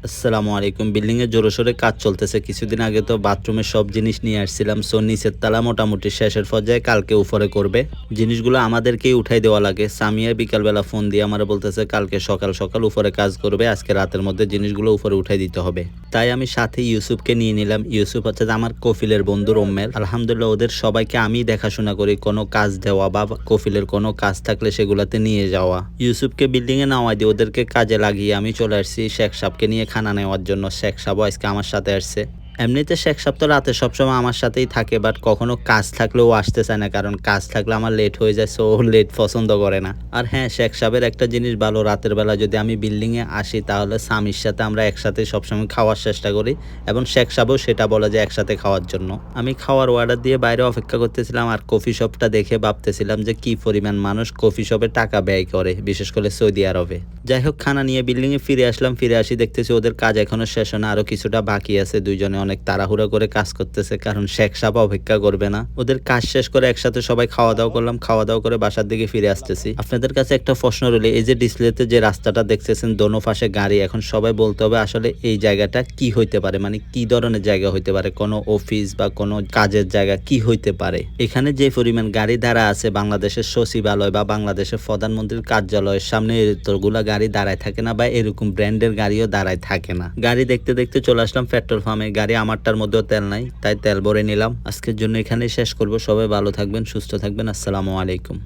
আসসালামু আলাইকুম। বিল্ডিং এর জোরেশোরে কাজ চলতেছে। কিছুদিন আগে তো বাথরুমের সব জিনিস নিয়ে আসছিলাম। সো নিচের তালা মোটামুটি শেষের পর্যায়ে, কালকে উপরে করবে। জিনিসগুলো আমাদেরকেই উঠাই দেওয়া লাগে। সামিয়া বিকালবেলা ফোন দিয়ে আমারে বলতেছে কালকে সকাল সকাল উপরে কাজ করবে। আজকে রাতের মধ্যে জিনিসগুলো উপরে উঠাই দিতে হবে। তাই আমি সাথে ইউসুফকে নিয়ে নিলাম। ইউসুফ হচ্ছে যে আমার কফিলের বন্ধু রুমমেট। আলহামদুলিল্লাহ ওদের সবাইকে আমি দেখাশোনা করি। কোনো কাজ দেওয়া বা কফিলের কোনো কাজ থাকলে সেগুলাতে নিয়ে যাওয়া। ইউসুফকে বিল্ডিং এ নামাই দিয়ে ওদেরকে কাজে লাগিয়ে আমি চলে আসছি শেখ সাহেবকে নিয়ে খানা নেওয়ার জন্য। শেখ সাহেবও আজকে আমার সাথে আসছে। এমনিতে শেখ সাহেব তো রাতে সবসময় আমার সাথেই থাকে, বাট কখনো কাজ থাকলেও আসতে চায় না, কারণ কাজ থাকলে আমার লেট হয়ে যায়। সো লেট পছন্দ করে না। আর হ্যাঁ, শেখ সাহেবের একটা জিনিস ভালো, রাতের বেলা যদি আমি বিল্ডিং এ আসি তাহলে স্বামীর সাথে আমরা একসাথে সবসময় খাওয়ার চেষ্টা করি, এবং শেখ সাহেবও সেটা বলে যে একসাথে খাওয়ার জন্য। আমি খাওয়ার অর্ডার দিয়ে বাইরে অপেক্ষা করতেছিলাম, আর কফি শপটা দেখে ভাবতেছিলাম যে কি পরিমাণ মানুষ কফি শপে টাকা ব্যয় করে, বিশেষ করে সৌদি আরবে। যাই হোক, খানা নিয়ে বিল্ডিং এ ফিরে আসলাম। ফিরে আসি দেখতেছি ওদের কাজ এখনো শেষ হয় না, আরো কিছুটা বাকি আছে। দুইজনে অনেক তাড়াহুড়া করে কাজ করতেছে, কারণ শেখ সাহেব অপেক্ষা করবে না। ওদের কাজ শেষ করে একসাথে সবাই খাওয়া দাওয়া করলাম। খাওয়া দাওয়া করে বাসার দিকে ফিরে আসতেছি। আপনাদের কাছে একটা প্রশ্ন রইল, এই যে ডিসপ্লেতে যে রাস্তাটা দেখতেছেন দোনো পাশে গাড়ি, এখন সবাই বলতে হবে আসলে এই জায়গাটা কি হইতে পারে, মানে কি ধরনের জায়গা হইতে পারে, কোনো অফিস বা কোনো কাজের জায়গা কি হইতে পারে। এখানে যে পরিমাণ গাড়ি দাঁড়া আছে, বাংলাদেশের সচিবালয় বা বাংলাদেশের প্রধানমন্ত্রীর কার্যালয়ের সামনে এতগুলা গাড়ি দাঁড়ায় থাকে না, বা এরকম ব্র্যান্ডের গাড়িও দাঁড়ায় থাকে না। গাড়ি দেখতে দেখতে চলে আসলাম পেট্রোল পাম্পে। গাড়ি আমারটার মধ্যেও তেল নাই, তাই তেল ভরে নিলাম। আজকের জন্য এখানেই শেষ করব। সবাই ভালো থাকবেন, সুস্থ থাকবেন। আসসালামু আলাইকুম।